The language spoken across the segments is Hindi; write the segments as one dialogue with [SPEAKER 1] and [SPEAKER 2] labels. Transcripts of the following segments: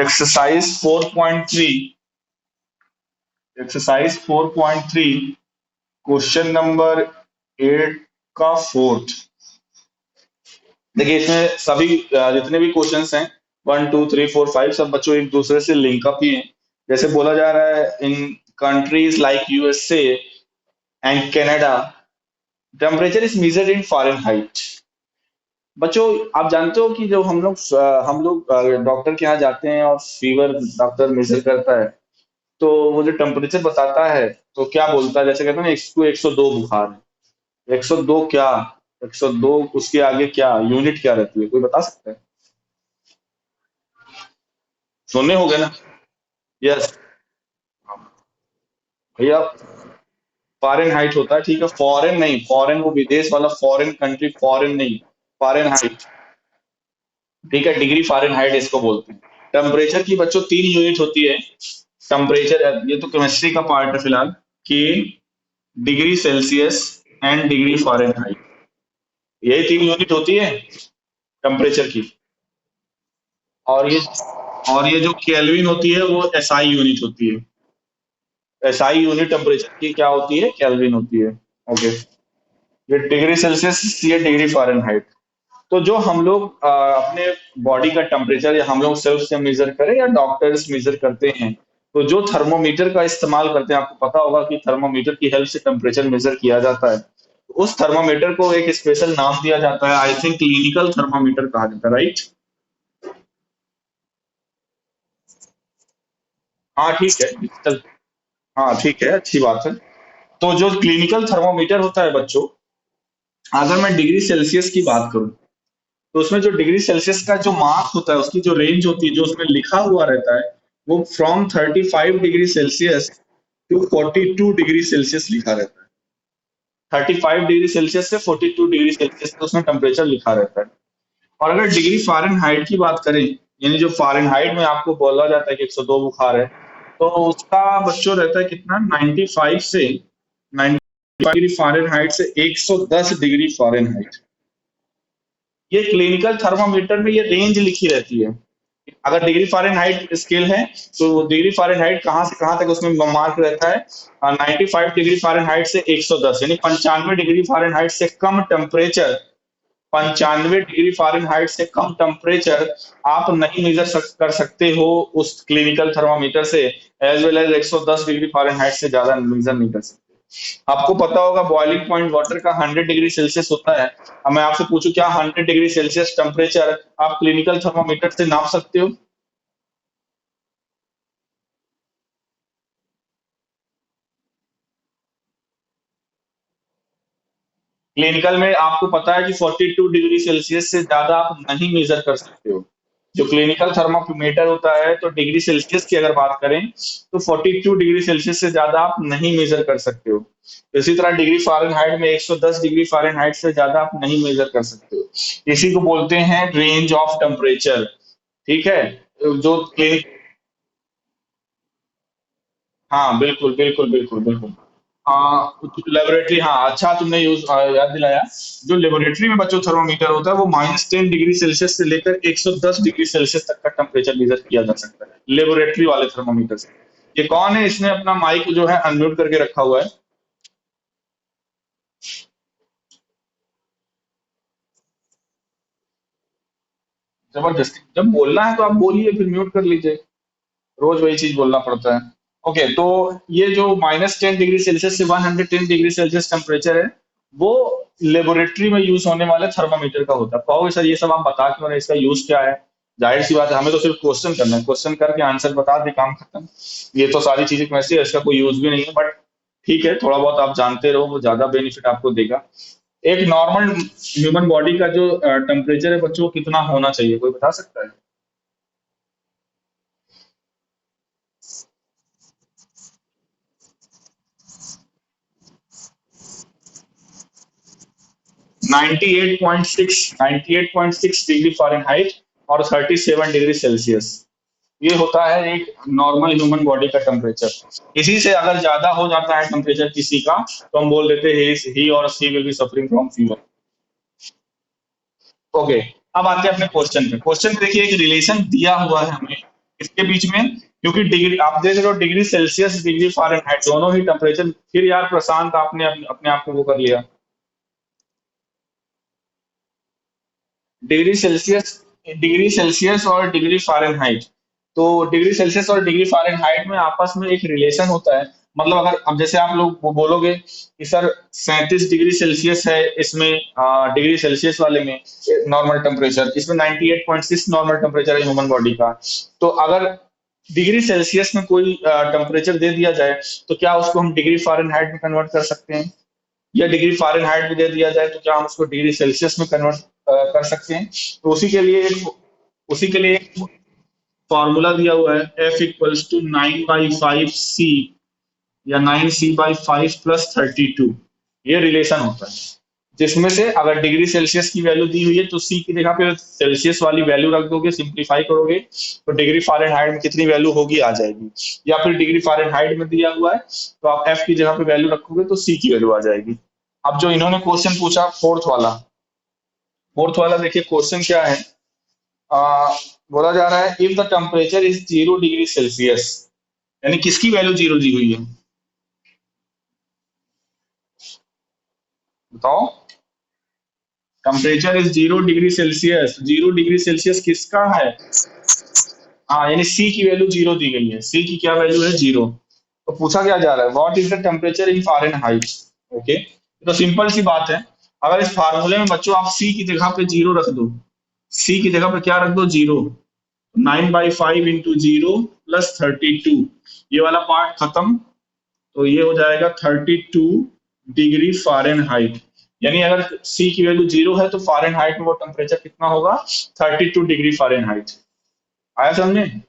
[SPEAKER 1] एक्सरसाइज 4.3 क्वेश्चन नंबर 8 का फोर्थ। देखिए इसमें सभी जितने भी क्वेश्चंस हैं 1 2 3 4 5 सब बच्चों एक दूसरे से लिंकअप ही हैं। जैसे बोला जा रहा है in countries like USA and Canada temperature is measured in Fahrenheit. बच्चों आप जानते हो कि जो हम लोग डॉक्टर के यहाँ जाते हैं और फीवर डॉक्टर मेजर करता है तो वो जो टेम्परेचर बताता है तो क्या बोलता है, जैसे कहते हैं ना 102 बुखार है। 102 क्या, 102 उसके आगे क्या यूनिट क्या रहती है, कोई बता सकता है? सुने होगे ना। यस भैया, फ़ारेनहाइट होता है, ठीक है, फॉरेन नहीं, फॉरेन वो विदेश वाला फॉरेन कंट्री, फॉरेन नहीं, फ़ारेनहाइट। ठीक है, डिग्री फ़ारेनहाइट इसको बोलते हैं। टेम्परेचर की बच्चों 3 यूनिट होती है। टेम्परेचर ये तो केमिस्ट्री का पार्ट है फिलहाल कि degree Celsius and degree Fahrenheit, यही 3 यूनिट होती है टेम्परेचर की। और ये जो केल्विन होती है वो एसआई यूनिट होती है। एसआई यूनिट टेम्परेचर की क्या होती है? केल्विन होती है। ओके, ये डिग्री सेल्सियस, ये डिग्री फ़ारेनहाइट। तो जो हम लोग अपने बॉडी का टेम्परेचर या हम लोग सेल्फ से मेजर करें या डॉक्टर्स मेजर करते हैं, तो जो थर्मोमीटर का इस्तेमाल करते हैं, आपको पता होगा कि थर्मोमीटर की हेल्प से टेम्परेचर मेजर किया जाता है। उस थर्मोमीटर को एक स्पेशल नाम दिया जाता है, आई थिंक क्लिनिकल थर्मोमीटर कहा जाता है, राइट? हाँ ठीक है, डिजिटल। हाँ ठीक है, अच्छी बात है। तो जो क्लिनिकल थर्मोमीटर होता है बच्चों, अगर मैं डिग्री सेल्सियस की बात करूं तो उसमें जो डिग्री सेल्सियस का जो मार्क होता है, उसकी जो रेंज होती है, जो उसमें लिखा हुआ रहता है, वो from 35 degree Celsius to 42 degree Celsius लिखा रहता है। 35 डिग्री सेल्सियस से 42 डिग्री सेल्सियस का उसमें टेम्परेचर लिखा रहता है। और अगर डिग्री फ़ारेनहाइट की बात करें, यानी जो फ़ारेनहाइट में आपको बोला जाता है कि 102 बुखार है, तो उसका बच्चों रहता है कितना, 95 डिग्री फ़ारेनहाइट से 110 डिग्री फ़ारेनहाइट। ये क्लिनिकल थर्मामीटर में ये रेंज लिखी रहती है। अगर डिग्री फ़ारेनहाइट स्केल है तो डिग्री फ़ारेनहाइट कहाँ से कहाँ तक उसमें मार्क रहता है, 95 डिग्री फ़ारेनहाइट से 110, यानी 95 डिग्री फ़ारेनहाइट से कम टेम्परेचर, 95 डिग्री फ़ारेनहाइट से कम टेम्परेचर आप नहीं कर सकते हो उस क्लिनिकल थर्मामीटर से, as well as 110 degree Fahrenheit से ज्यादा मेजर नहीं कर सकते। आपको पता होगा बॉइलिंग पॉइंट वाटर का 100 डिग्री सेल्सियस होता है। अब मैं आपसे पूछूं, क्या 100 डिग्री सेल्सियस टेम्परेचर आप क्लिनिकल थर्मामीटर से नाप सकते हो? क्लिनिकल में आपको पता है कि 42 डिग्री सेल्सियस से ज्यादा आप नहीं मेजर कर सकते हो। जो क्लिनिकल थर्मामीटर होता है, तो डिग्री सेल्सियस की अगर बात करें तो 42 डिग्री सेल्सियस से ज्यादा आप नहीं मेजर कर सकते हो। इसी तरह डिग्री फ़ारेनहाइट में 110 डिग्री फ़ारेनहाइट से ज्यादा आप नहीं मेजर कर सकते हो। इसी को बोलते हैं रेंज ऑफ टेम्परेचर। ठीक है, जो क्लिनिक, हाँ बिल्कुल बिल्कुल बिल्कुल बिल्कुल। लेबोरेटरी, हाँ अच्छा तुमने याद दिलाया। जो लेबोरेटरी में बच्चों थर्मोमीटर होता है वो -10 डिग्री सेल्सियस से लेकर 110 डिग्री सेल्सियस तक का टेम्परेचर मेजर किया जा सकता है लेबोरेटरी वाले थर्मोमीटर से। ये कौन है, इसने अपना माइक जो है अनम्यूट करके रखा हुआ है? जबरदस्ती, जब बोलना है तो आप बोलिए, फिर म्यूट कर लीजिए। रोज वही चीज बोलना पड़ता है। ओके, तो ये जो -10 डिग्री सेल्सियस से 110 डिग्री सेल्सियस टेम्परेचर है, वो लेबोरेटरी में यूज होने वाले थर्मामीटर का होता है। कहोगे सर ये सब आप बता क्यों रहे हैं, इसका यूज क्या है? जाहिर सी बात है, हमें तो सिर्फ क्वेश्चन करना है, क्वेश्चन करके आंसर बता दे, काम खत्म। ये तो सारी चीजें वैसे है, इसका कोई यूज भी नहीं है, बट ठीक है, थोड़ा बहुत आप जानते रहो, वो ज्यादा बेनिफिट आपको देगा। एक नॉर्मल ह्यूमन बॉडी का जो टेम्परेचर है बच्चों, कितना होना चाहिए, कोई बता सकता है? 98.6 डिग्री फ़ारेनहाइट और 37 डिग्री सेल्सियस, ये होता है एक नॉर्मल ह्यूमन बॉडी का टेम्परेचर। इसी से अगर ज्यादा हो जाता है टेम्परेचर किसी का, तो हम बोल देते हैं ही और she will be suffering from fever. Okay, अब आते हैं अपने क्वेश्चन पे। क्वेश्चन देखिए, एक रिलेशन दिया हुआ है हमें इसके बीच में, क्योंकि डिग्री आप देख रहे हो, डिग्री सेल्सियस डिग्री फ़ारेनहाइट दोनों ही टेम्परेचर। फिर यार प्रशांत आपने अपने आप को वो कर लिया। डिग्री सेल्सियस, डिग्री सेल्सियस और डिग्री फ़ारेनहाइट। तो डिग्री सेल्सियस और डिग्री फ़ारेनहाइट में आपस में एक रिलेशन होता है। मतलब अगर अब जैसे आप लोग वो बोलोगे कि सर 37 डिग्री सेल्सियस है इसमें, डिग्री सेल्सियस वाले में नॉर्मल टेम्परेचर, इसमें 98.6 नॉर्मल टेम्परेचर है ह्यूमन बॉडी का। तो अगर डिग्री सेल्सियस में कोई टेम्परेचर दे दिया जाए, तो क्या उसको हम डिग्री फ़ारेनहाइट में कन्वर्ट कर सकते हैं? या डिग्री फ़ारेनहाइट में दे दिया जाए तो क्या हम उसको डिग्री सेल्सियस में कन्वर्ट कर सकते हैं? तो उसी के लिए एक फॉर्मूला दिया हुआ है, F इक्वल्स टू 9/5C या 9C/5 + 32। ये रिलेशन होता है, जिसमें से अगर डिग्री सेल्सियस की वैल्यू दी हुई है तो सी की जगह पे सेल्सियस वाली वैल्यू रख दोगे, सिंप्लीफाई करोगे तो डिग्री फ़ारेनहाइट में कितनी वैल्यू होगी आ जाएगी। या फिर डिग्री फ़ारेनहाइट में दिया हुआ है तो आप एफ की जगह पे वैल्यू रखोगे तो सी की वैल्यू आ जाएगी। अब जो इन्होंने क्वेश्चन पूछा फोर्थ वाला देखिए क्वेश्चन क्या है। आ, बोला जा रहा है if the temperature is 0 degree Celsius, यानी किसकी वैल्यू जीरो दी हुई है बताओ। Temperature is 0 degree Celsius, 0 degree Celsius किसका है? हाँ, यानी सी की वैल्यू जीरो दी गई है, सी की क्या वैल्यू है? जीरो। तो पूछा क्या जा रहा है, what is the temperature in Fahrenheit. Okay, तो सिंपल सी बात है। अगर इस फार्मूले में बच्चों आप सी की जगह पे जीरो रख दो, सी की जगह पे क्या रख दो? जीरो। 9/5 × 0 + 32, ये वाला पार्ट खत्म। तो ये हो जाएगा 32 डिग्री फ़ारेनहाइट। यानी अगर सी की वैल्यू जीरो है तो फ़ारेनहाइट में वो टेम्परेचर कितना होगा? 32 डिग्री फ़ारेनहाइट। आया समझे?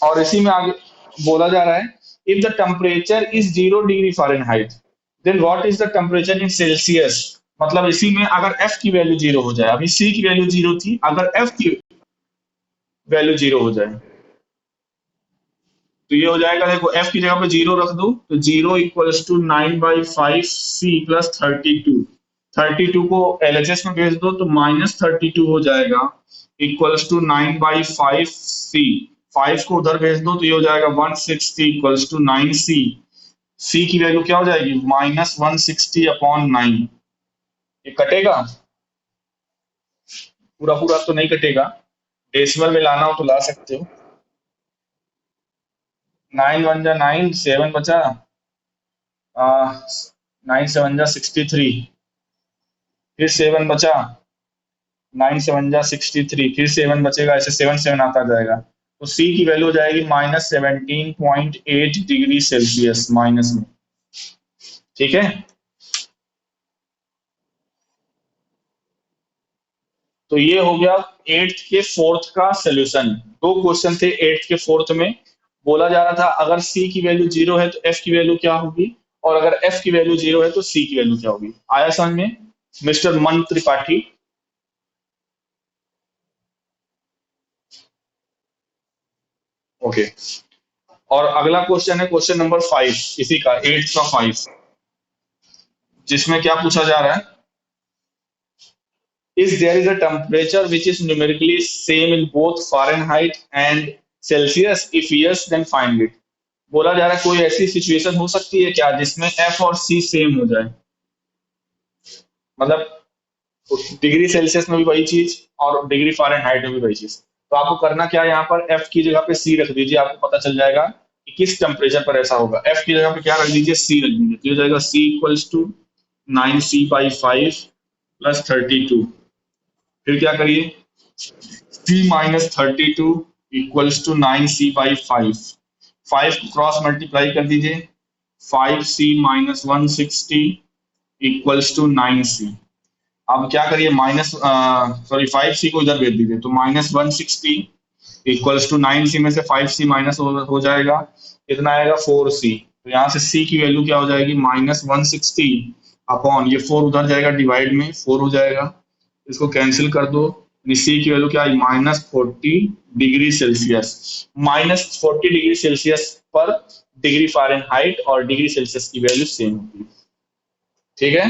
[SPEAKER 1] और इसी में आगे बोला जा रहा है if the temperature is 0 degree Fahrenheit then what is the temperature in Celsius. मतलब इसी में अगर एफ की वैल्यू जीरो हो जाए, अभी सी की वैल्यू जीरो थी, अगर एफ की वैल्यू जीरो हो जाए तो ये हो जाएगा, देखो एफ की जगह पे जीरो रख दो तो 0 = 9/5C + 32। 32 को एलएचएस में भेज दो तो -32 हो जाएगा, =9/5C। 5 को उधर भेज दो तो ये हो जाएगा 160 =9C। सी की वैल्यू क्या हो जाएगी? -160/9। ये कटेगा? पूरा पूरा तो नहीं कटेगा, डेसिमल में लाना हो तो ला सकते हो। 9 × 1 = 9, 7 बचा, 9 × 7 = 63, फिर 7 बचा, 9 × 7 = 63, फिर 7 बचेगा, ऐसे 7 7 आता जाएगा। तो सी की वैल्यू हो जाएगी -17.8 डिग्री सेल्सियस माइनस में। ठीक है, तो ये हो गया एट्थ के फोर्थ का सोल्यूशन। दो क्वेश्चन थे एट्थ के फोर्थ में। बोला जा रहा था अगर सी की वैल्यू जीरो है तो एफ की वैल्यू क्या होगी, और अगर एफ की वैल्यू जीरो है तो सी की वैल्यू क्या होगी। आया समझ में मिस्टर मन त्रिपाठी? ओके, और अगला क्वेश्चन है क्वेश्चन नंबर 5, इसी का एट्थ का 5, जिसमें क्या पूछा जा रहा है, is there is a temperature which is numerically same in both Fahrenheit and Celsius? If yes, then find it। बोला जा रहा है कोई ऐसी सिचुएशन हो सकती है क्या जिसमें एफ और सी सेम हो जाए, मतलब डिग्री सेल्सियस में भी वही चीज और डिग्री फ़ारेनहाइट में भी वही चीज। तो आपको करना क्या है, यहाँ पर एफ की जगह पे सी रख दीजिए, आपको पता चल जाएगा कि किस टेम्परेचर पर ऐसा होगा। एफ की जगह पे क्या रख दीजिए? सी रख दीजिए, तो हो जाएगा C = 9C/5 + 32। फिर क्या करिए, C - 32 = 9C/5, 5 को क्रॉस मल्टीप्लाई कर दीजिए, 5C - 160 = 9C। अब क्या करिए, माइनस सॉरी 5C को इधर भेज दीजिए, तो -160 = 9C में से 5C माइनस हो जाएगा, कितना आएगा? 4C। तो यहाँ से C की वैल्यू क्या हो जाएगी? -160 अपॉन, ये 4 उधर जाएगा डिवाइड में, 4 हो जाएगा, इसको कैंसिल कर दो। सी की वैल्यू क्या आई? -40 डिग्री सेल्सियस। -40 डिग्री सेल्सियस पर डिग्री फ़ारेनहाइट और डिग्री सेल्सियस की वैल्यू सेम होती है। ठीक है,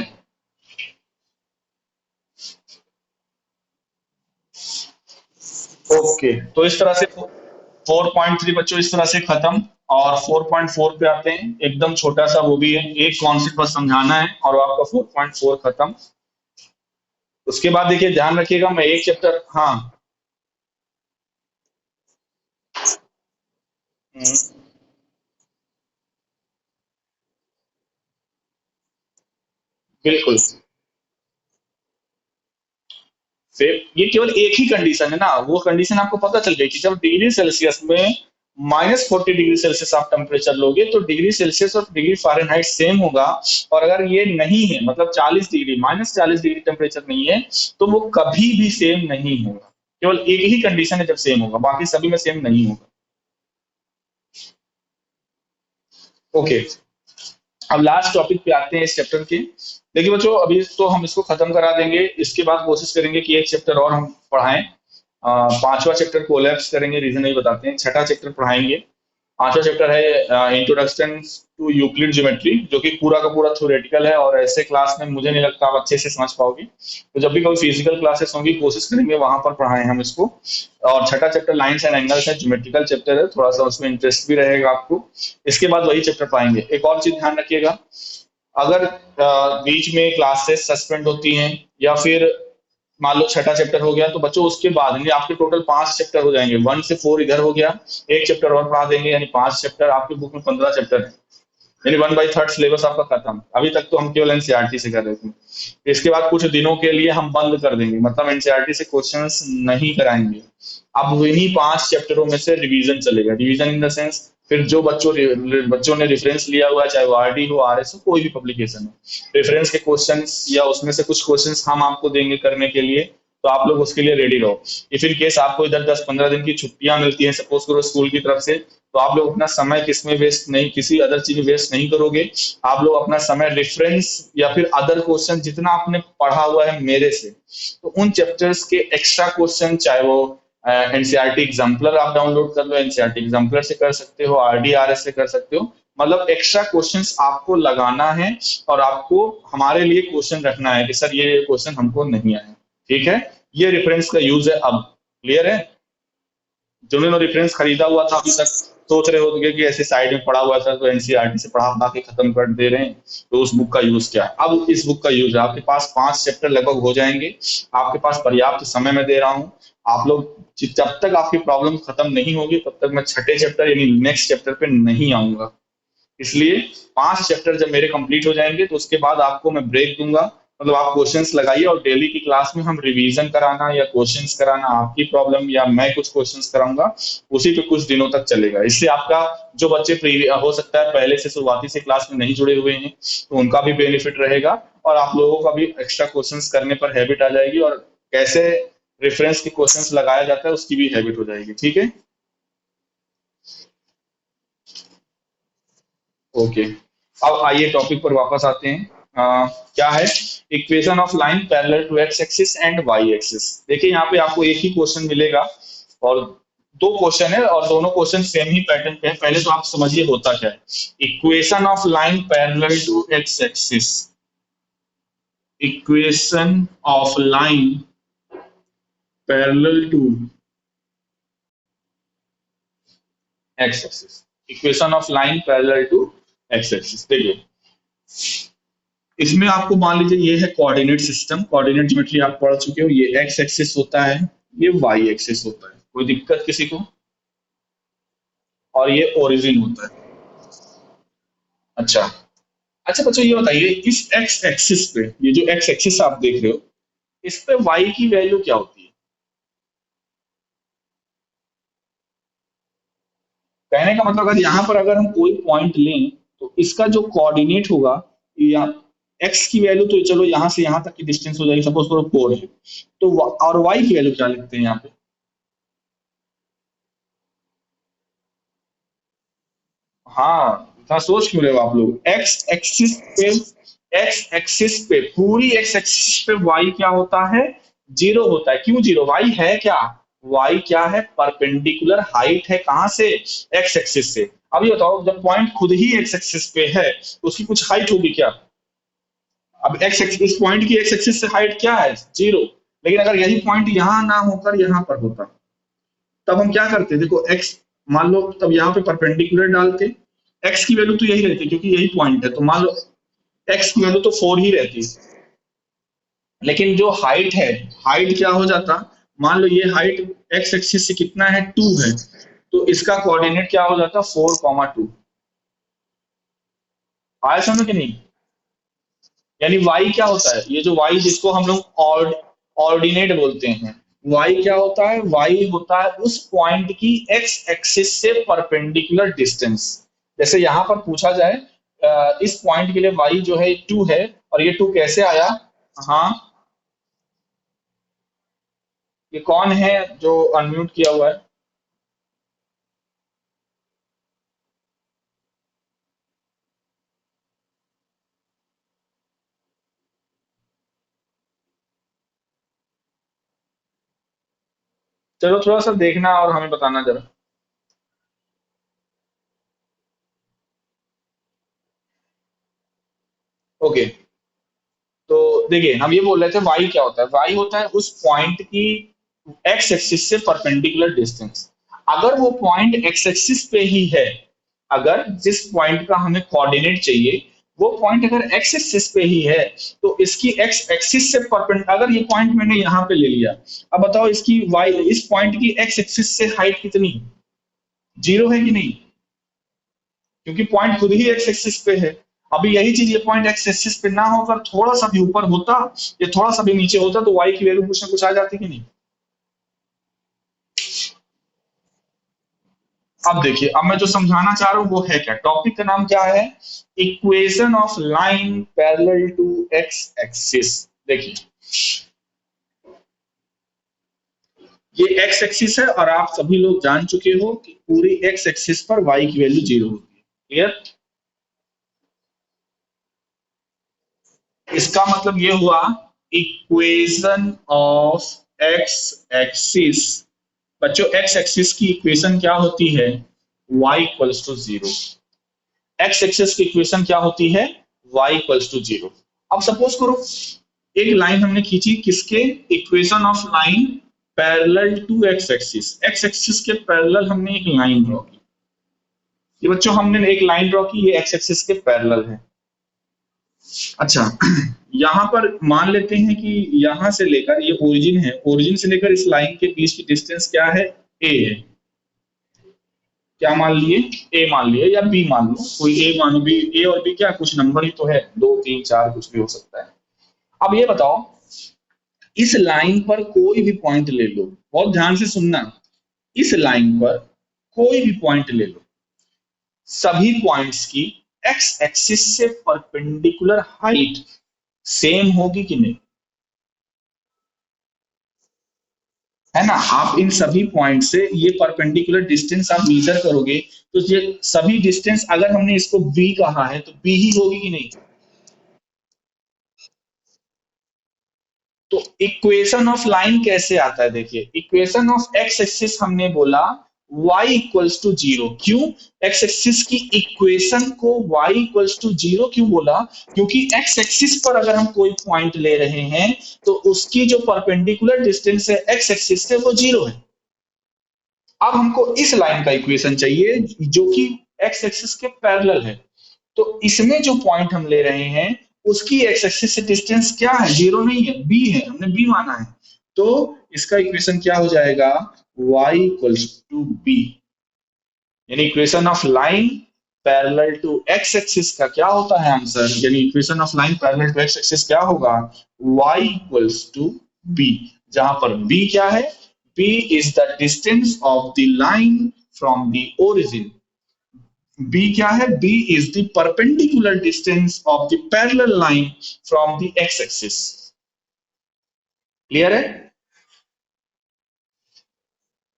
[SPEAKER 1] ओके, तो इस तरह से 4.3 बच्चों इस तरह से खत्म। और 4.4 पे आते हैं, एकदम छोटा सा वो भी है, एक कॉन्सेप्ट बस समझाना है और आपका 4.4 खत्म। उसके बाद देखिए ध्यान रखिएगा, मैं एक चैप्टर, हाँ। हम्म, बिल्कुल। फिर ये केवल एक ही कंडीशन है ना, वो कंडीशन आपको पता चल गई कि जब डिग्री सेल्सियस में -40 डिग्री सेल्सियस आप टेम्परेचर लोगे तो डिग्री सेल्सियस और डिग्री फ़ारेनहाइट सेम होगा। और अगर ये नहीं है, मतलब 40 डिग्री, -40 डिग्री टेम्परेचर नहीं है, तो वो कभी भी सेम नहीं होगा। केवल एक ही कंडीशन है जब सेम होगा, बाकी सभी में सेम नहीं होगा। ओके, अब लास्ट टॉपिक पे आते हैं इस चैप्टर के। देखिए बच्चों, अभी तो हम इसको खत्म करा देंगे, इसके बाद कोशिश करेंगे कि एक चैप्टर और हम पढ़ाएं। पांचवा चैप्टर कोलैप्स करेंगे, रीजन नहीं बताते हैं, छठा चैप्टर पढ़ाएंगे। पांचवा चैप्टर है इंट्रोडक्शन टू यूक्लिड ज्योमेट्री, जो कि पूरा का पूरा थ्योरेटिकल है और ऐसे क्लास में मुझे नहीं लगता आप अच्छे से समझ पाओगे। तो जब भी कोई फिजिकल क्लासेस होंगी कोशिश करेंगे वहां पर पढ़ाएं हम इसको। और छठा चैप्टर लाइंस एंड एंगल्स है, ज्योमेट्रिकल चैप्टर है, थोड़ा सा उसमें इंटरेस्ट भी रहेगा आपको। इसके बाद वही चैप्टर पाएंगे। एक और चीज ध्यान रखिएगा, अगर बीच में क्लासेस सस्पेंड होती हैं या फिर मान लो छठा चैप्टर हो गया, तो बच्चों उसके बाद यानी आपके टोटल 5 चैप्टर हो जाएंगे, 1 से 4 इधर हो गया, एक चैप्टर और पढ़ा देंगे, यानी 5 चैप्टर। आपकी बुक में 15 चैप्टर है, यानी 1/3 सिलेबस आपका खत्म। अभी तक तो हम केवल एनसीईआरटी से कर रहे थे। इसके बाद कुछ दिनों के लिए हम बंद कर देंगे, मतलब एनसीईआरटी से क्वेश्चंस नहीं कराएंगे। अब वही 5 चैप्टरों में से रिवीजन चलेगा, रिवीजन इन द सेंस फिर जो बच्चों ने रेफरेंस लिया हुआ है, चाहे वो आरडी हो, आरएस हो, कोई भी पब्लिकेशन हो, रेफरेंस के क्वेश्चंस या उसमें से कुछ क्वेश्चंस हम आपको देंगे करने के लिए। तो आप लोग उसके लिए रेडी रहो। इफ इन केस आपको इधर 10-15 दिन की छुट्टियां मिलती हैं सपोज करो स्कूल की तरफ से, तो आप लोग अपना समय किसमें वेस्ट नहीं, किसी अदर चीज में वेस्ट नहीं करोगे। आप लोग अपना समय रेफरेंस या फिर अदर क्वेश्चन जितना आपने पढ़ा हुआ है मेरे से, तो उन चैप्टर्स के एक्स्ट्रा क्वेश्चन, चाहे वो एनसीईआरटी एग्जाम्पलर आप डाउनलोड कर लो, एनसीईआरटी एग्जाम्पलर से कर सकते हो, आरडीआरएस से कर सकते हो। मतलब एक्स्ट्रा क्वेश्चंस आपको लगाना है और आपको हमारे लिए क्वेश्चन रखना है कि सर ये क्वेश्चन हमको नहीं आया। ठीक है, ये रेफरेंस का यूज है। अब क्लियर है? जिन्होंने रेफरेंस खरीदा हुआ था अभी तक सोच रहे होंगे कि ऐसे साइड में पड़ा हुआ था तो एनसीईआरटी से पढ़ा पढ़ा के खत्म कर दे रहे हैं, तो उस बुक का यूज क्या है? अब इस बुक का यूज है, आपके पास 5 चैप्टर लगभग हो जाएंगे, आपके पास पर्याप्त समय मैं दे रहा हूँ। आप लोग जब तक आपकी प्रॉब्लम खत्म नहीं होगी तब तक मैं छठे चैप्टर यानी नेक्स्ट चैप्टर पे नहीं आऊंगा। इसलिए 5 चैप्टर जब मेरे कंप्लीट हो जाएंगे तो उसके बाद आपको मैं ब्रेक दूंगा। मतलब आप क्वेश्चंस लगाइए और डेली की क्लास में हम रिवीजन कराना या क्वेश्चंस कराना आपकी प्रॉब्लम, या मैं कुछ क्वेश्चंस कराऊंगा, उसी पे कुछ दिनों तक चलेगा। इससे आपका जो बच्चे हो सकता है पहले से शुरुआती से क्लास में नहीं जुड़े हुए हैं, तो उनका भी बेनिफिट रहेगा और आप लोगों का भी एक्स्ट्रा क्वेश्चंस करने पर हैबिट आ जाएगी, और कैसे रेफरेंस के क्वेश्चंस लगाया जाता है उसकी भी हैबिट हो जाएगी। ठीक है, ओके। अब आइए टॉपिक पर वापस आते हैं। क्या है? Equation of line parallel to X axis and Y axis. देखिए यहाँ पे आपको एक ही क्वेश्चन मिलेगा और दो क्वेश्चन है और दोनों क्वेश्चन सेम ही पैटर्न पे है। पहले तो आप समझिए होता क्या है। Equation of line parallel to X axis, equation of line parallel to X axis, equation of line parallel to X axis. देखिए इसमें आपको मान लीजिए ये है कोऑर्डिनेट सिस्टम, कोऑर्डिनेट ज्योमेट्री आप पढ़ चुके हो, ये एक्स एक्सिस होता है, ये वाई एक्सिस होता है, कोई दिक्कत किसी को? और ये ओरिजिन होता है। अच्छा, अच्छा बच्चों ये बताइए, इस एक्स एक्सिस पे, ये जो एक्स एक्सिस आप देख रहे हो, इस पे वाई की वैल्यू क्या होती है? कहने का मतलब अगर यहाँ पर अगर हम कोई पॉइंट लें तो इसका जो कोऑर्डिनेट होगा, या एक्स की वैल्यू तो चलो यहाँ से यहाँ तक की डिस्टेंस हो जाएगी, सपोज करो 4 है, तो और वाई की वैल्यू क्या लिखते हैं यहाँ पे? हाँ, इतना सोच क्यों रहे हो आप लोग? एक्स एक्सिस पे, पूरी एक्स एक्सिस पे वाई क्या होता है? 0 होता है। क्यों 0? वाई है क्या? वाई क्या है? परपेंडिकुलर हाइट है, कहां से? एक्स एक्सिस से। अब ये बताओ, जब पॉइंट खुद ही एक्स एक्सिस पे है तो उसकी कुछ हाइट होगी क्या? अब एक्स एक्सिस, इस पॉइंट की एक्स एक्सिस से हाइट क्या है? 0। लेकिन अगर यही पॉइंट यहां ना होकर यहां पर होता, तब हम क्या करते, देखो x मान लो, तब यहाँ पे परपेंडिकुलर डालते, x की वैल्यू तो यही रहती है क्योंकि यही पॉइंट है, तो मान लो x की वैल्यू तो 4 ही रहती, लेकिन जो हाइट है, हाइट क्या हो जाता, मान लो ये हाइट x एक्सिस से कितना है, 2 है, तो इसका कोऑर्डिनेट क्या हो जाता, 4,2। आया समझ कि नहीं? यानी y क्या होता है, ये जो y जिसको हम लोग ऑर्डिनेट बोलते हैं, y क्या होता है, y होता है उस पॉइंट की x एक्सिस से परपेंडिकुलर डिस्टेंस। जैसे यहां पर पूछा जाए, इस पॉइंट के लिए y जो है 2 है, और ये 2 कैसे आया? हाँ, ये कौन है जो अनम्यूट किया हुआ है? चलो थोड़ा सा देखना और हमें बताना जरा। ओके, तो देखिए हम ये बोल रहे थे y क्या होता है, y होता है उस पॉइंट की x एक्सिस से परपेंडिकुलर डिस्टेंस। अगर वो पॉइंट x एक्सिस पे ही है, अगर जिस पॉइंट का हमें कोऑर्डिनेट चाहिए वो पॉइंट अगर x एक्सिस पे ही है, तो इसकी x एक्सिस से परपेंडिकुलर, अगर ये पॉइंट मैंने यहाँ पे ले लिया, अब बताओ इसकी y, इस पॉइंट की x एक्सिस से हाइट कितनी, 0 है कि नहीं? क्योंकि पॉइंट खुद ही एक्स एक्सिस पे है। अभी यही चीज, ये पॉइंट एक्स एक्सिस पे ना होकर थोड़ा सा भी ऊपर होता, ये थोड़ा सा भी नीचे होता, तो वाई की वैल्यू कुछ ना कुछ आ जाती कि नहीं? अब देखिए, अब मैं जो समझाना चाह रहा हूं वो है क्या, टॉपिक का नाम क्या है, equation of line parallel to X axis. देखिए, ये एक्स एक्सिस है और आप सभी लोग जान चुके हो कि पूरी एक्स एक्सिस पर वाई की वैल्यू 0 होती है। क्लियर? इसका मतलब ये हुआ, इक्वेशन ऑफ एक्स एक्सिस, बच्चों एक्स एक्सिस की इक्वेशन क्या होती है, y equals to 0। X axis की इक्वेशन क्या होती है, y इक्वल्स टू 0। अब सपोज करो एक लाइन हमने खींची, किसके, equation of line parallel to X axis के पैरेलल हमने एक लाइन ड्रॉ की। ये बच्चों हमने एक लाइन ड्रॉ की, ये एक्स एक्सिस के पैरेलल है। अच्छा, यहां पर मान लेते हैं कि यहां से लेकर, ये ओरिजिन है, ओरिजिन से लेकर इस लाइन के बीच की डिस्टेंस क्या है, ए है। क्या मान लिए, ए मान लिए या बी मान लो, कोई ए मानो, बी, ए और बी क्या कुछ नंबर ही तो है, 2 3 4 कुछ भी हो सकता है। अब ये बताओ, इस लाइन पर कोई भी पॉइंट ले लो, बहुत ध्यान से सुनना, इस लाइन पर कोई भी पॉइंट ले लो, सभी पॉइंट्स की एक्स एक्सिस से परपेंडिकुलर हाइट सेम होगी कि नहीं? है ना? आप इन सभी पॉइंट से ये परपेंडिकुलर डिस्टेंस आप मीजर करोगे, तो ये सभी डिस्टेंस, अगर हमने इसको बी कहा है तो बी ही होगी कि नहीं? तो इक्वेशन ऑफ लाइन कैसे आता है, देखिए, इक्वेशन ऑफ एक्स एक्सिस हमने बोला y इक्वल्स टू 0। क्यों? एक्स एक्सिस की इक्वेशन को y इक्वल्स टू 0 क्यों बोला? क्योंकि एक्स एक्सिस पर अगर हम कोई पॉइंट ले रहे हैं, तो उसकी जो परपेंडिकुलर डिस्टेंस है एक्स एक्सिस से, वो 0 है। अब हमको इस लाइन का इक्वेशन चाहिए जो कि एक्स एक्सिस के पैरेलल है, तो इसमें जो पॉइंट हम ले रहे हैं उसकी एक्स एक्सिस से डिस्टेंस क्या है, 0 नहीं है, बी है, हमने बी माना है। तो इसका इक्वेशन क्या हो जाएगा, y इक्वल्स टू बी। यानी equation of line parallel to X axis का क्या होता है आंसर, यानी equation of line parallel to X axis क्या होगा, y इक्वल्स टू बी। जहां पर b क्या है, b is the distance of the line from the origin. b क्या है, b is the perpendicular distance of the parallel line from the x axis. Clear है?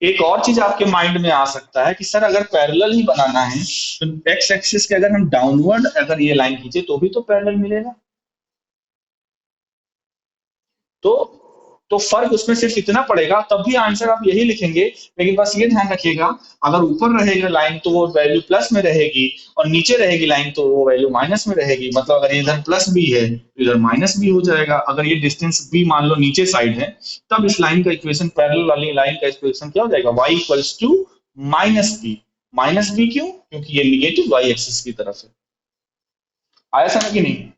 [SPEAKER 1] एक और चीज आपके माइंड में आ सकता है कि सर अगर पैरेलल ही बनाना है, तो एक्स एक्सिस के अगर हम डाउनवर्ड अगर ये लाइन खींचे तो भी तो पैरेलल मिलेगा। तो तो फर्क उसमें सिर्फ इतना पड़ेगा, तब भी आंसर आप यही लिखेंगे। लेकिन बस ये ध्यान रखिएगा, अगर ऊपर रहेगा लाइन तो वो वैल्यू प्लस में रहेगी, और नीचे रहेगी लाइन तो वो वैल्यू माइनस में रहेगी। मतलब अगर इधर प्लस बी है तो इधर माइनस बी हो जाएगा। अगर ये डिस्टेंस बी मान लो नीचे साइड है, तब इस लाइन का इक्वेशन, पैरेलल वाली लाइन का इक्वेशन क्या हो जाएगा, y equals to minus B. Minus B क्यों? क्योंकि ये निगेटिव y एक्सिस की तरफ है। आया समझ कि नहीं?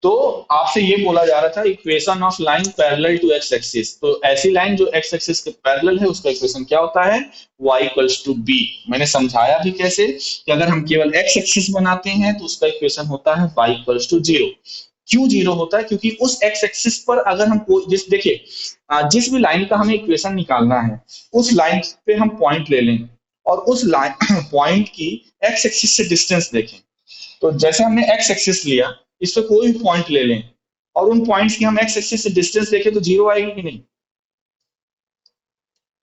[SPEAKER 1] तो आपसे ये बोला जा रहा था equation of line parallel to X axis, तो ऐसी लाइन जो एक्स एक्सिस के पैरेलल है उसका इक्वेशन क्या होता है, y इक्वल्स टू बी। मैंने समझाया भी कैसे, कि अगर हम केवल एक्स एक्सिस बनाते हैं तो उसका इक्वेशन होता है y इक्वल्स टू जीरो। क्यों जीरो होता है? क्योंकि उस एक्स एक्सिस पर अगर हम जिस देखिए जिस भी लाइन का हमें इक्वेशन निकालना है, उस लाइन पे हम पॉइंट ले लें और उस लाइन पॉइंट की एक्स एक्सिस से डिस्टेंस देखें। तो जैसे हमने एक्स एक्सिस लिया, इस पे कोई भी पॉइंट ले लें और उन पॉइंट्स की हम एक्स एक्सिस से डिस्टेंस देखें तो जीरो आएगी कि नहीं?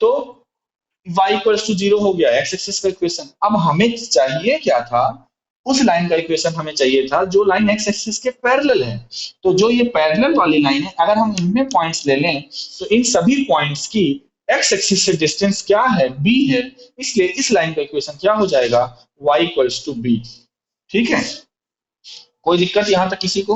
[SPEAKER 1] तो y इक्वल्स टू जीरो हो गया एक्स एक्सिस का इक्वेशन। अब हमें चाहिए क्या था, उस लाइन का इक्वेशन हमें चाहिए था जो लाइन एक्स एक्सिस के पैरेलल है। तो जो ये पैरेलल वाली लाइन है, अगर हम इनमें पॉइंट्स ले लें तो इन सभी पॉइंट्स की एक्स एक्सिस से डिस्टेंस क्या है, b है। इसलिए इस लाइन का इक्वेशन क्या हो जाएगा, y इक्वल्स टू b। ठीक है, कोई दिक्कत यहां तक किसी को?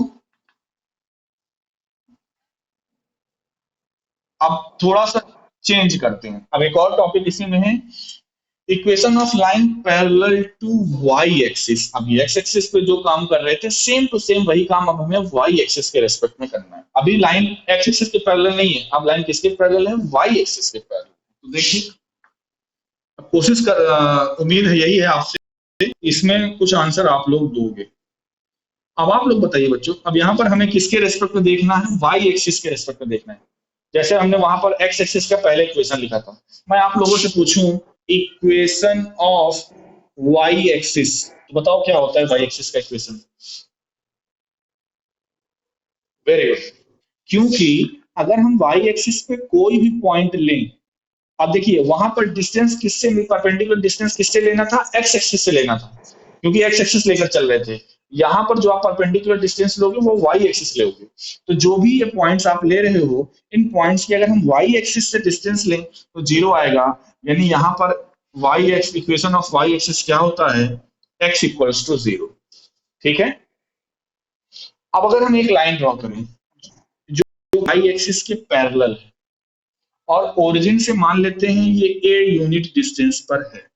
[SPEAKER 1] अब थोड़ा सा चेंज करते हैं, अब एक और टॉपिक इसी में है, equation of line parallel to Y axis. अब एक्स एक्सिस पे जो काम कर रहे थे, सेम टू सेम वही काम अब हमें वाई एक्सिस के रेस्पेक्ट में करना है। अभी लाइन एक्स एक्सिस के पैरेलल नहीं है, अब लाइन किसके पैरेलल है, वाई एक्सिस के पैरेलल। तो देखिए, कोशिश कर, उम्मीद है यही है आपसे, इसमें कुछ आंसर आप लोग दोगे। अब आप लोग बताइए बच्चों, अब यहाँ पर हमें किसके रेस्पेक्ट में देखना है, वाई एक्सिस के रेस्पेक्ट में देखना है। जैसे हमने वहां पर एक्स एक्सिस का पहले इक्वेशन लिखा था, मैं आप लोगों से पूछूं इक्वेशन ऑफ वाई एक्सिस, तो बताओ क्या होता है वाई एक्सिस का इक्वेशन। Very good. क्योंकि अगर हम वाई एक्सिस पे कोई भी पॉइंट लें, अब देखिए वहां पर डिस्टेंस किससे, परपेंडिकुलर डिस्टेंस किससे लेना था, एक्स एक्सिस से लेना था, क्योंकि एक्स एक्सिस लेकर चल रहे थे। यहाँ पर जो आप परपेंडिकुलर डिस्टेंस लोगे वो वाई एक्सिस लोगे। तो जो भी ये पॉइंट्स आप ले रहे हो, इन पॉइंट्स की अगर हम वाई एक्सिस से डिस्टेंस लें तो जीरो आएगा। यानी यहाँ पर Y X, equation of Y axis क्या होता है, एक्स इक्वल्स टू जीरो। ठीक है, अब अगर हम एक लाइन ड्रॉ करें जो वाई एक्सिस के पैरेलल है और ओरिजिन से मान लेते हैं ये ए यूनिट डिस्टेंस पर है,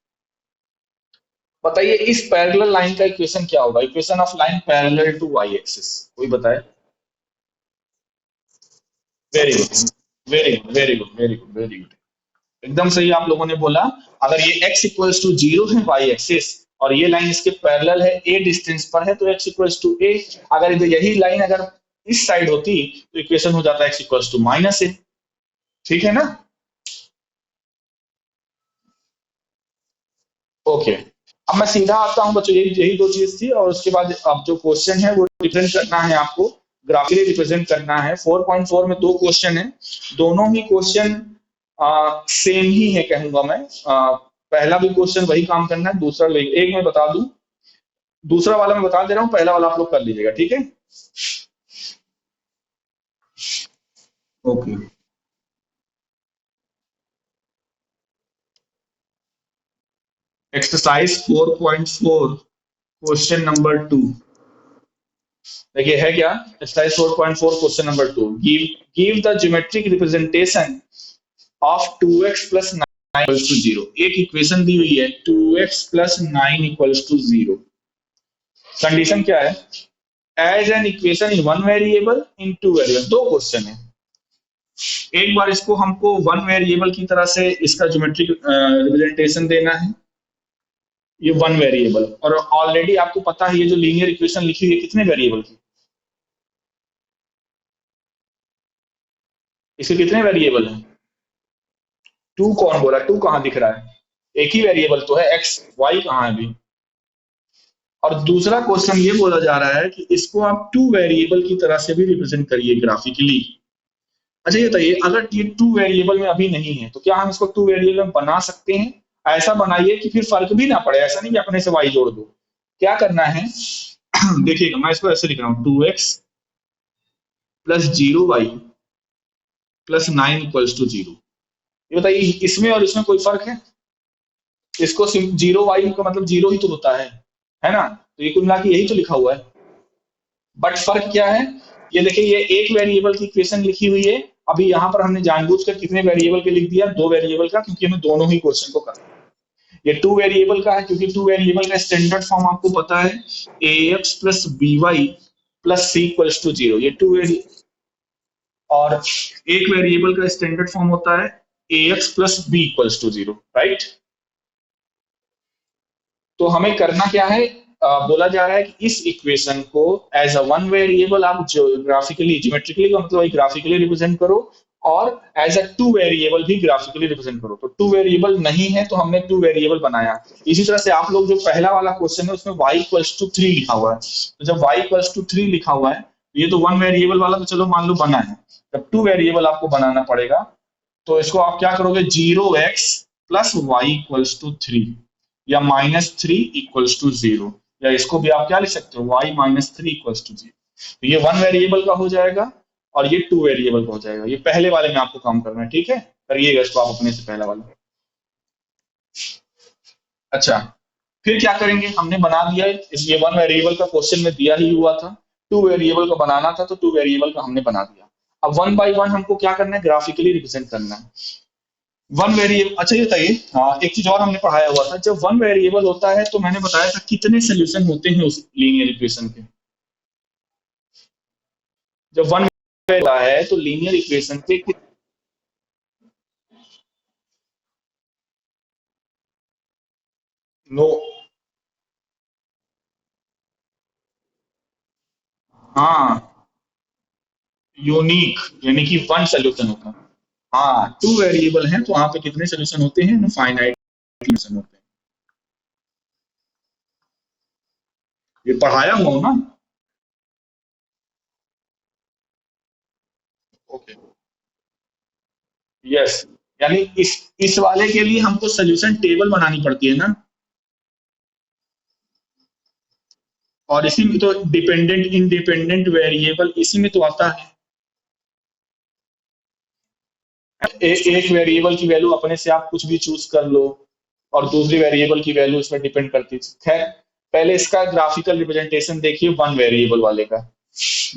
[SPEAKER 1] बताइए इस पैरेलल लाइन का इक्वेशन क्या होगा, equation of line parallel to Y axis, कोई बताए। Very good, very good, very good, very good, very good, एकदम सही आप लोगों ने बोला। अगर ये x इक्वल्स टू जीरो है वाई एक्सिस और ये लाइन इसके पैरेलल है a डिस्टेंस पर है, तो x इक्वल्स टू a। अगर इधर यही लाइन अगर इस साइड होती तो इक्वेशन हो जाता x equals to minus a। ठीक है ना? ओके, अब मैं सीधा आता हूं बच्चों, यही यही दो चीज थी, और उसके बाद अब जो क्वेश्चन है वो रिप्रेजेंट करना है आपको, ग्राफिकली रिप्रेजेंट करना है। 4.4 में दो क्वेश्चन है, दोनों ही क्वेश्चन सेम ही है कहूंगा मैं। पहला भी क्वेश्चन वही काम करना है, दूसरा एक मैं बता दूं, दूसरा वाला मैं बता दे रहा हूँ, पहला वाला आप लोग कर लीजिएगा। ठीक है, ओके। एक्सरसाइज 4.4 क्वेश्चन नंबर 2, देखिए है क्या, exercise 4.4 question number 2, give the geometric representation of 2x plus 9 equals to zero. एक इक्वेशन दी हुई है 2x plus 9 equals to zero. Condition क्या है, as an equation in one variable in two variable. दो क्वेश्चन है, एक बार इसको हमको वन वेरिएबल की तरह से इसका ज्योमेट्रिक रिप्रेजेंटेशन देना है, ये वन वेरिएबल, और ऑलरेडी आपको पता है ये जो लीनियर इक्वेशन लिखी हुई है कितने वेरिएबल की, इसके कितने वेरिएबल हैं, टू। कौन बोला, टू कहां दिख रहा है, एक ही वेरिएबल तो है, एक्स वाई कहां है अभी। और दूसरा क्वेश्चन ये बोला जा रहा है कि इसको आप टू वेरिएबल की तरह से भी रिप्रेजेंट करिए ग्राफिकली। अच्छा ये बताइए, अगर ये टू वेरिएबल में अभी नहीं है तो क्या हम इसको टू वेरिएबल में बना सकते हैं? ऐसा बनाइए कि फिर फर्क भी ना पड़े, ऐसा नहीं कि अपने से वाई जोड़ दो। क्या करना है देखिएगा, मैं इसको ऐसे लिख रहा हूँ 2x plus 0y plus 9 equals to 0। ये बताइए इसमें और इसमें कोई फर्क है? इसको 0y का मतलब 0 ही तो होता है ना? तो ये कुल मिला के यही तो लिखा हुआ है। बट फर्क क्या है? ये देखिए, ये एक वेरिएबल की इक्वेशन लिखी हुई है। अभी यहाँ पर हमने जानबूझकर कितने वेरिएबल के लिख दिया? दो वेरिएबल का, क्योंकि हमें दोनों ही क्वेश्चन को करना है। ये टू वेरिएबल का है, क्योंकि टू वेरिएबल का स्टैंडर्ड फॉर्म आपको पता है, ए x plus B Y plus C equals to 0। ये टू वेरी और एक वेरिएबल का स्टैंडर्ड फॉर्म होता है ए x plus b equals to 0, right? तो हमें करना क्या है? बोला जा रहा है कि इस इक्वेशन को एज अ वन वेरिएबल आप जो ग्राफिकली ज्योमेट्रिकली का मतलब ग्राफिकली रिप्रेजेंट करो, और एज अ टू वेरिएबल भी ग्राफिकली रिप्रेजेंट करो। तो टू वेरिएबल नहीं है तो हमने टू वेरिएबल बनाया। इसी तरह से आप लोग जो पहला वाला क्वेश्चन है उसमें y इक्वल्स टू 3 लिखा हुआ है, तो जब y इक्वल्स टू 3 लिखा हुआ है, ये तो वन वेरिएबल वाला तो चलो मान लो बना है। जब टू वेरिएबल आपको बनाना पड़ेगा, तो इसको आप क्या करोगे? 0x plus Y equals to 3 या -3 इक्वल्स टू 0, या इसको भी आप क्या लिख सकते हो? y -3 equals to 0। तो ये वन वेरिएबल का हो जाएगा और ये टू वेरिएबल का हो जाएगा। ये पहले वाले में आपको काम करना है, ठीक है? करिएगा इसको आप अपने से पहला वाला। अच्छा, फिर क्या करेंगे? हमने बना दिया है, ये वन वेरिएबल का क्वेश्चन में दिया ही हुआ था। टू वेरिएबल का बनाना था, तो टू वेरिएबल का हमने बना दिया। अब वन बाई वन हमको क्या करना है? ग्राफिकली रिप्रेजेंट करना है वन वेरिएबल। अच्छा ये बताइए, हाँ एक चीज और हमने पढ़ाया हुआ था, जब वन वेरिएबल होता है तो मैंने बताया था कितने सोल्यूशन होते हैं उस लीनियर इक्वेशन के। जब वन होता है तो लीनियर इक्वेशन के नो, हाँ यूनिक, यानी कि वन सोल्यूशन होता है। हाँ टू वेरिएबल है तो वहां पे कितने सोल्यूशन होते हैं? फाइनाइट सोल्यूशन होते हैं। ये पढ़ाया हुआ हूँ ना? Okay, yes. यानी इस वाले के लिए हमको सोल्यूशन टेबल बनानी पड़ती है ना? और इसी में तो डिपेंडेंट इंडिपेंडेंट वेरिएबल इसी में तो आता है। एक वेरिएबल की वैल्यू अपने से आप कुछ भी चूज कर लो, और दूसरी वेरिएबल की वैल्यू इसमें डिपेंड करती है। खैर, पहले इसका ग्राफिकल रिप्रेजेंटेशन देखिए वन वेरिएबल वाले का।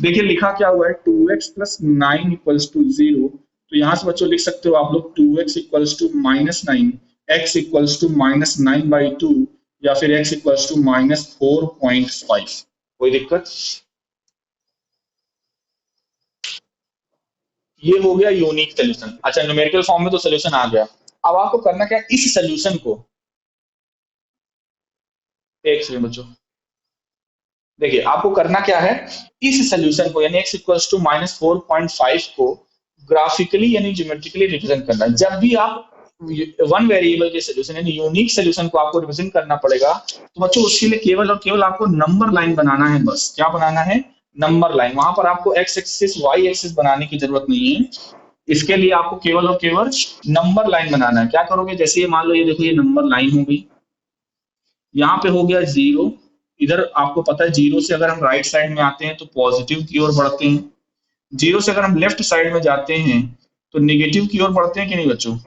[SPEAKER 1] देखिए लिखा क्या हुआ है? 2x plus 9 equals to 0। तो यहां से बच्चों लिख सकते हो आप लोग 2x equals to -9, x equals to -9/2, या फिर x इक्वल्स टू -4.5। कोई दिक्कत? ये हो गया यूनिक सोल्यूशन। अच्छा, न्यूमेरिकल फॉर्म में तो सोल्यूशन आ गया। अब आपको करना क्या है? इस सोल्यूशन को, एक सेकंड बच्चों, देखिए आपको करना क्या है? इस सोल्यूशन को यानी x इक्वल्स टू -4.5 को ग्राफिकली यानी ज्योमेट्रिकली रिप्रेजेंट करना है। जब भी आप वन वेरिएबल के सोल्यूशन यानी यूनिक सोल्यूशन को आपको रिप्रेजेंट करना पड़ेगा, तो बच्चों उसके लिए केवल और केवल आपको नंबर लाइन बनाना है। बस क्या बनाना है? Number line. वहां पर आपको एक्स एक्सिस वाई एक्सिस बनाने की जरूरत नहीं है। इसके लिए आपको केवल और केवल नंबर लाइन बनाना है। क्या करोगे? जैसे ये मान लो, ये देखो, ये नंबर लाइन हो गई, यहाँ पे हो गया 0। इधर आपको पता है 0 से अगर हम राइट साइड में आते हैं तो पॉजिटिव की ओर बढ़ते हैं, 0 से अगर हम लेफ्ट साइड में जाते हैं तो निगेटिव की ओर बढ़ते हैं कि नहीं बच्चों?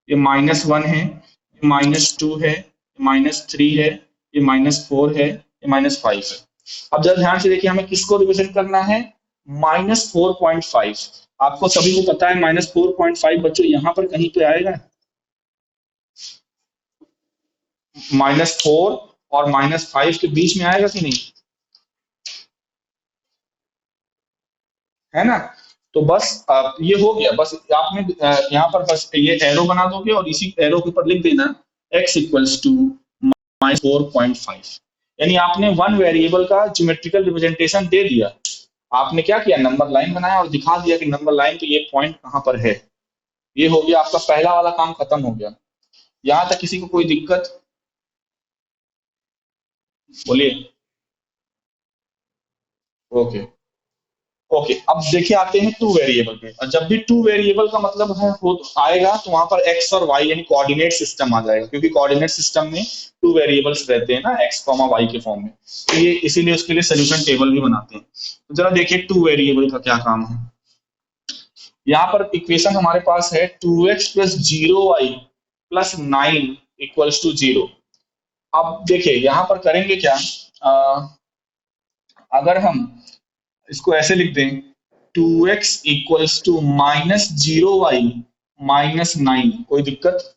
[SPEAKER 1] ये -1 है, ये -2 है, ये -3 है, ये -4 है, ये -5 है। अब जरा ध्यान से देखिए, हमें किसको रिप्रेजेंट करना है? -4.5। आपको सभी को पता है -4.5 बच्चों यहाँ पर कहीं पे आएगा। -4 और -5 के बीच में आएगा कि नहीं? है ना? तो बस ये हो गया। बस आपने यहाँ पर बस ये एरो बना दोगे और इसी एरो के ऊपर लिख देना x इक्वल्स टू -4.5। यानी आपने वन वेरिएबल का ज्योमेट्रिकल रिप्रेजेंटेशन दे दिया। आपने क्या किया? नंबर लाइन बनाया और दिखा दिया कि नंबर लाइन तो ये पॉइंट कहाँ पर है। ये हो गया, आपका पहला वाला काम खत्म हो गया। यहाँ तक किसी को कोई दिक्कत? बोलिए। ओके, ओके, अब देखिए आते हैं टू वेरिएबल पे। और जब भी टू वेरिएबल का मतलब है हो आएगा तो वहां पर एक्स और वाई यानी कोऑर्डिनेट सिस्टम आ जाएगा, क्योंकि कोऑर्डिनेट सिस्टम में टू वेरिएबल्स रहते हैं ना, एक्स कॉमा वाई के फॉर्म में। तो ये इसीलिए उसके लिए सोल्यूशन टेबल भी बनाते हैं। तो जरा देखिए टू वेरिएबल का क्या काम है। यहाँ पर इक्वेशन हमारे पास है 2x + 0y + 9 = 0। अब देखिए यहाँ पर करेंगे क्या, अगर हम इसको ऐसे लिख दें, 2x = -0y - 9, कोई दिक्कत?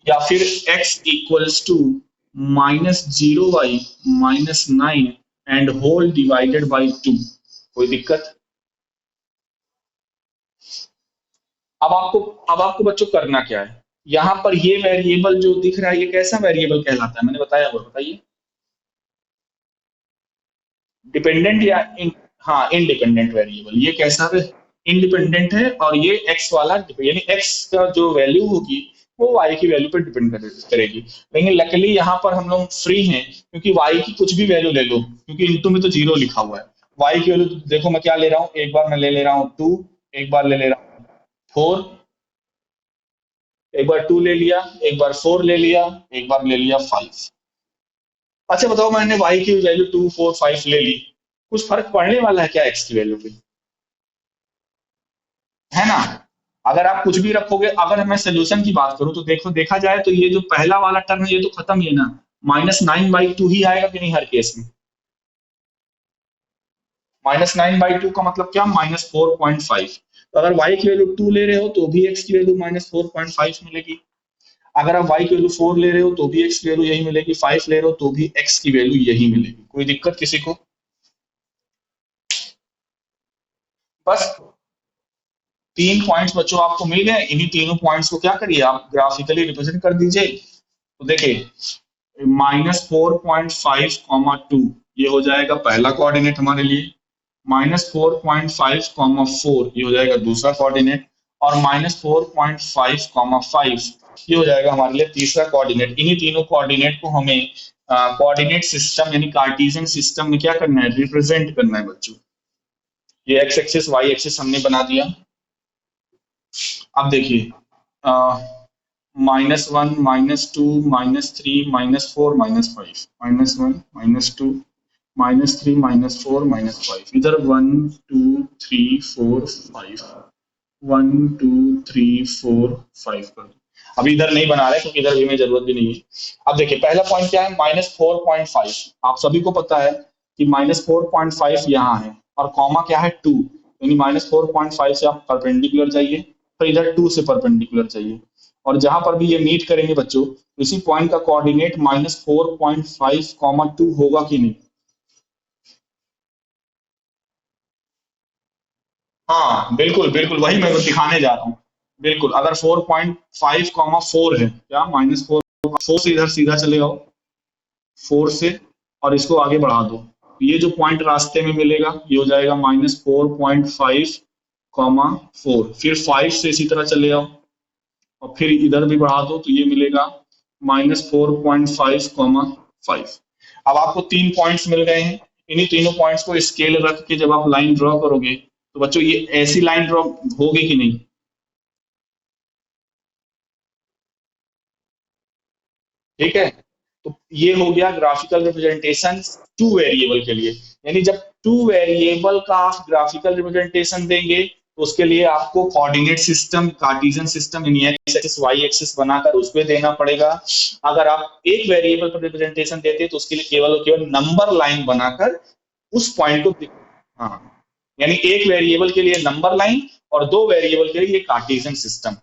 [SPEAKER 1] या फिर x = -0y - 9 and whole divided by 2, कोई दिक्कत? अब आपको बच्चों करना क्या है, यहाँ पर ये वेरिएबल जो दिख रहा है ये कैसा वेरिएबल कहलाता है, मैंने बताया वो बताइए। डिपेंडेंट या हाँ, इंडिपेंडेंट वेरिएबल। ये कैसा है, इंडिपेंडेंट है। और ये एक्स वाला यानी एक्स का जो वैल्यू होगी वो वाई की वैल्यू पर डिपेंड करेगी। लेकिन लकीली यहाँ पर हम लोग फ्री हैं, क्योंकि वाई की कुछ भी वैल्यू ले लो, क्योंकि इनटू में तो जीरो लिखा हुआ है। वाई की वैल्यू देखो मैं क्या ले रहा हूँ, एक बार मैं ले ले रहा हूँ 2, एक बार ले ले रहा हूँ 4, एक बार 2 ले लिया, एक बार 4 ले लिया, एक बार ले लिया 5। अच्छा बताओ, मैंने वाई की वैल्यू 2, 4, 5 ले ली, कुछ फर्क पड़ने वाला है क्या एक्स की वैल्यू पे? है ना? अगर आप कुछ भी रखोगे, अगर मैं सोल्यूशन की बात करूं तो देखो, देखा जाए तो ये जो पहला वाला टर्म है ये तो खत्म ही है ना, -9/2 ही आएगा कि नहीं हर केस में। -9/2 का मतलब क्या, -4.5। तो अगर y की वैल्यू 2 ले रहे हो तो भी x की वैल्यू -4.5 मिलेगी। अगर आप y की वैल्यू 4 ले रहे हो तो भी x की वैल्यू यही मिलेगी, 5 ले रहे हो तो भी x की वैल्यू यही मिलेगी। कोई दिक्कत किसी को? बस 3 पॉइंट्स बच्चों आपको मिल गए। इन्हीं तीनों पॉइंट्स को क्या करिए, आप ग्राफिकली रिप्रेजेंट कर दीजिए। तो देखिए, -4.5, 2 ये हो जाएगा पहला कोऑर्डिनेट हमारे लिए। -4.5, 4 ये हो जाएगा दूसरा कोऑर्डिनेट। और -4.5, 5 ये हो जाएगा हमारे लिए तीसरा कोऑर्डिनेट। इन्हीं तीनों कोऑर्डिनेट को हमें कोऑर्डिनेट सिस्टम यानी कार्टेशियन सिस्टम में क्या करना है, रिप्रेजेंट करना है बच्चों। ये एक्स एक्सिस वाई एक्सिस हमने बना दिया। अब देखिए, -1, -2, -3, -4, -5, -1, -2, -3, -4, -5, इधर 1 2 3 4 5, 1 2 3 4 5 कर दो। अभी इधर नहीं बना रहे क्योंकि इधर भी में जरूरत भी नहीं है। अब देखिए पहला पॉइंट क्या है, -4.5। आप सभी को पता है कि -4.5 यहाँ है, और कॉमा क्या है 2, यानी -4.5 से आप परपेंडिकुलर जाइए, तो इधर 2 से परपेंडिकुलर चाहिए। और जहां पर भी ये मीट करेंगे बच्चों, इसी पॉइंट का कोऑर्डिनेट -4.5, 2 होगा कि नहीं? हाँ बिल्कुल बिल्कुल, वही मैं दिखाने जा रहा हूँ। बिल्कुल, अगर 4.5, 4 है, क्या -4, 4 से इधर सीधा चले आओ, 4 से, और इसको आगे बढ़ा दो। ये जो पॉइंट रास्ते में मिलेगा ये हो जाएगा -4.5, 4, फिर 5 से इसी तरह चले आओ, और फिर इधर भी बढ़ा दो तो ये मिलेगा -4.5, 5। अब आपको 3 पॉइंट्स मिल गए हैं। इन्हीं तीनों पॉइंट्स को स्केल रख के जब आप लाइन ड्रॉ करोगे तो बच्चों ये ऐसी लाइन ड्रॉ होगी कि नहीं? ठीक है, तो ये हो गया ग्राफिकल रिप्रेजेंटेशन टू वेरिएबल के लिए। यानी जब टू वेरिएबल का आप ग्राफिकल रिप्रेजेंटेशन देंगे तो उसके लिए आपको कोऑर्डिनेट सिस्टम, कार्टेशियन सिस्टम यानी एक्स एक्सिस वाई एक्सिस बनाकर उसमें देना पड़ेगा। अगर आप एक वेरिएबल पर रिप्रेजेंटेशन देते हैं तो उसके लिए केवल और केवल नंबर लाइन बनाकर उस पॉइंट को, हाँ, यानी एक वेरिएबल के लिए नंबर लाइन और दो वेरिएबल के लिए कार्टेशियन सिस्टम।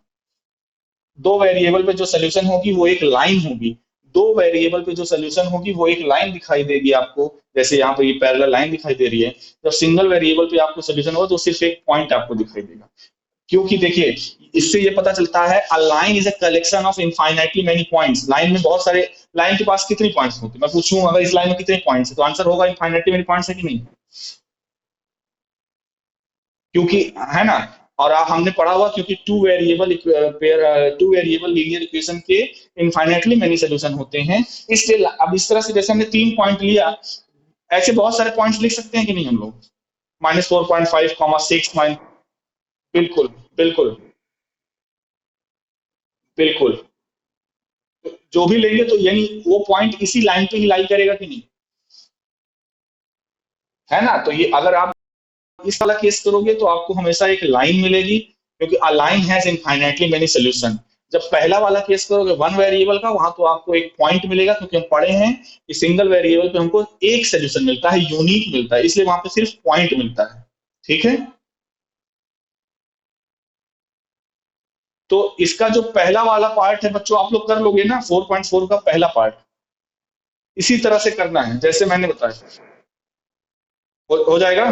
[SPEAKER 1] दो वेरिएबल पे जो सोल्यूशन होगी वो एक लाइन होगी, दो वेरिएबल पे जो सोल्यूशन होगी वो एक लाइन दिखाई देगी आपको, जैसे यहाँ पे ये पैरेलल लाइन दिखाई दे रही है। जब सिंगल वेरिएबल पे आपको सोल्यूशन होगा तो सिर्फ एक पॉइंट आपको दिखाई देगा। क्योंकि देखिए, इससे ये पता चलता है a line is a collection of infinitely many points. Line में बहुत सारे, लाइन के पास कितने पॉइंट्स होते हैं, मैं पूछूं अगर इस लाइन में कितने पॉइंट्स है तो आंसर होगा इनफाइनाइटली मेनी पॉइंट्स है कि नहीं? क्योंकि, है ना? और हमने पढ़ा हुआ, क्योंकि टू वेरिएबल लीनियर इक्वेशन के इनफाइनाइटली मेनी सोल्यूशन होते हैं। इसलिए अब इस तरह से जैसे हमने 3 पॉइंट लिया, ऐसे बहुत सारे पॉइंट्स लिख सकते हैं कि नहीं हम लोग? -4.5, 6 माइन बिल्कुल, बिल्कुल, बिल्कुल। तो जो भी लेंगे तो यानी वो पॉइंट इसी लाइन पे ही लाई करेगा कि नहीं? है ना? तो ये अगर आप इस वाला केस करोगे तो आपको हमेशा एक लाइन मिलेगी, क्योंकि a line has infinitely many solution. जब पहला वाला केस करोगे वन वेरिएबल का, वहां तो आपको एक पॉइंट मिलेगा, क्योंकि हम पढ़े हैं कि सिंगल वेरिएबल पे हमको एक सॉल्यूशन मिलता है, यूनिक मिलता है, इसलिए वहां पे सिर्फ पॉइंट मिलता है। ठीक है? तो इसका जो पहला वाला पार्ट है बच्चों, आप लोग कर लोगे ना 4.4 का पहला पार्ट, इसी तरह से करना है जैसे मैंने बताया। हो जाएगा?